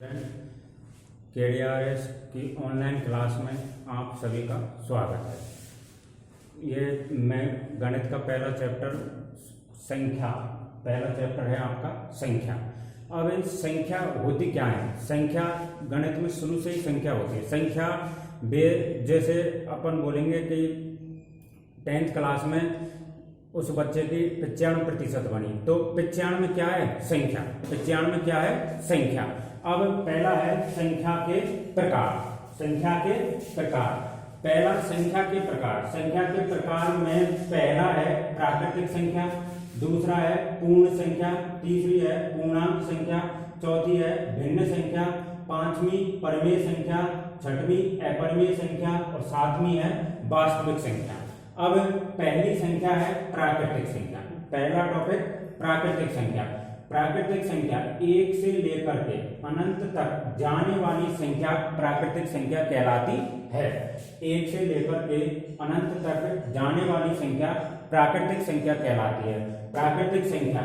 KDRS की online class में आप सभी का स्वागत है। ये मैं गणित का पहला चैप्टर है आपका संख्या। अब इन संख्या होती क्या है? संख्या गणित में शुरू से ही संख्या होती है। संख्या जैसे अपन बोलेंगे कि 10th क्लास में उस बच्चे की 95% बनी, तो 95 क्या है? संख्या। 95 क्या है? संख्या। अब पहला है संख्या के प्रकार। पहला संख्या के प्रकार में पहला है प्राकृतिक संख्या, दूसरा है पूर्ण संख्या, तीसरी है पूर्णांक संख्या, चौथी है भिन्न संख्या, पांचवी परिमेय संख्या, छठवीं अपरिमेय संख्या और सातवीं है वास्तविक संख्या। अब पहली संख्या है प्राकृतिक संख्या। पहला टॉपिक प्राकृतिक संख्या। प्राकृतिक संख्या 1 से लेकर के अनंत तक जाने वाली संख्या प्राकृतिक संख्या कहलाती है। 1 से लेकर के अनंत तक जाने वाली संख्या प्राकृतिक संख्या कहलाती है। प्राकृतिक संख्या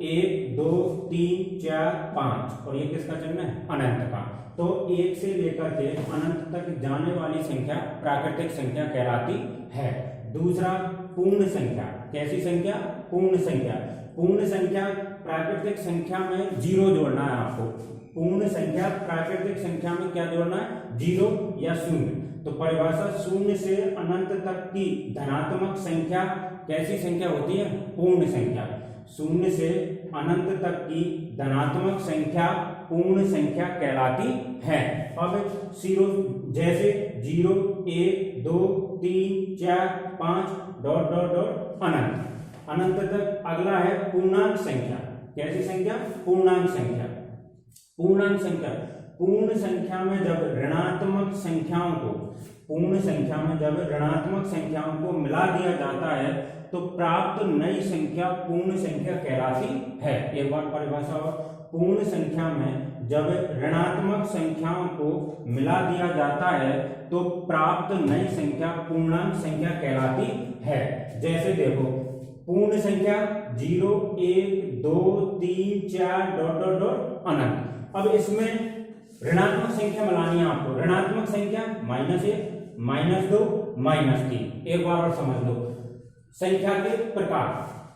1, 2, 3, 4, 5 और ये किसका चिन्ह है? अनंत का। तो 1 से लेकर के अनंत तक जाने वाली संख्या प्राकृतिक संख्या कहलाती है। दूसरा पूर्ण संख्या। कैसी संख्या? पूर्ण संख्या। पूर्ण संख्या प्राकृतिक संख्या में 0 जोड़ना है आपको। पूर्ण संख्या प्राकृतिक संख्या में क्या जोड़ना है? 0 या 0। तो परिभाषा 0 से अनंत तक की धनात्मक संख्या कैसी संख्या होती है? पूर्ण संख्या। 0 से अनंत तक की धनात्मक संख्या पूर्ण संख्या कहलाती है। अब जैसे 0, 1, 2, 3, 4, 5 ... अनंत तक। अगला है पूर्णांक संख्या। कैसी संख्या? पूर्णांक संख्या। पूर्ण संख्या में जब ऋणात्मक संख्याओं को मिला दिया जाता है तो प्राप्त नई संख्या पूर्ण संख्या कहलाती है। एक बार परिभाषा और, पूर्ण संख्या में जब ऋणात्मक संख्याओं को मिला दिया जाता है तो प्राप्त नई संख्या पूर्णांक संख्या कहलाती है। जैसे देखो पूर्ण संख्या 0, 1, 2, 3, 4 ... अनंत। अब इसमें ऋणात्मक संख्या मिलानी है आपको। ऋणात्मक संख्या -1, -2, -3। एक बार और समझ लो। संख्या के प्रकार।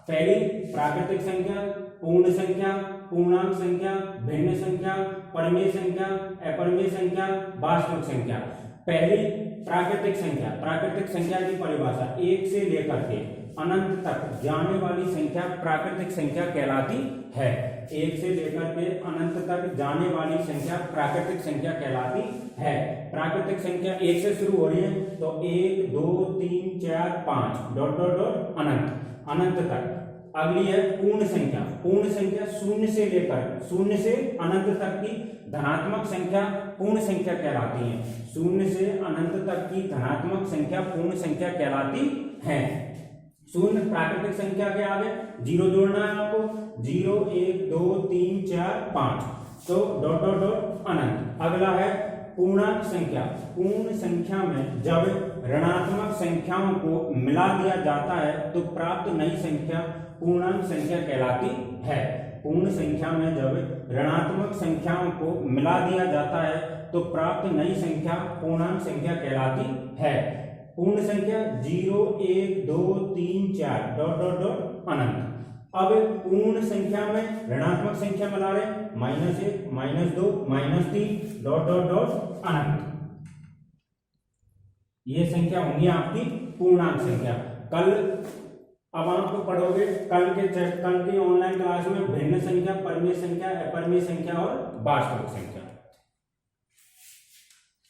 पहली प्राकृतिक संख्या, पूर्ण संख्या, पूर्णांक संख्या, भिन्न संख्या, परिमेय संख्या, अपरिमेय संख्या, वास्तविक संख्या। पहली प्राकृतिक संख्या। प्राकृतिक संख्या की परिभाषा 1 से लेकर के अनंत तक जाने वाली संख्या प्राकृतिक संख्या कहलाती है। 1 से लेकर के अनंत तक जाने वाली संख्या प्राकृतिक संख्या कहलाती है। प्राकृतिक संख्या 1 से शुरू हो रही है तो 1, 2, 3, 4, 5 ... अनंत तक। अगली है पूर्ण संख्या। पूर्ण संख्या 0 से अनंत तक की धनात्मक संख्या पूर्ण संख्या कहलाती है। 0 से अनंत तक की धनात्मक संख्या पूर्ण संख्या कहलाती है। 0 प्राकृतिक संख्या के आगे 0 जोड़ना है आपको। 0, 1, 2, 3, 4, 5 तो ... अनंत। अगला है पूर्णांक संख्या। पूर्ण संख्या में जब ऋणात्मक संख्याओं को मिला दिया जाता है तो प्राप्त नई संख्या पूर्णांक संख्या कहलाती है। पूर्ण संख्या में जब ऋणात्मक संख्याओं को मिला दिया जाता है तो प्राप्त नई संख्या पूर्णांक संख्या कहलाती है। पूर्ण संख्या 0, 1, 2, 3, 4 ... अनंत। अब पूर्ण संख्या में ऋणात्मक संख्या मिला रहे -1, -2, -3 ... अनंत। ये संख्या होंगी आपकी पूर्णांक संख्या। अब आप पढ़ोगे कल की ऑनलाइन क्लास में भिन्न संख्या, परिमेय संख्या, अपरिमेय संख्या और वास्तविक संख्या।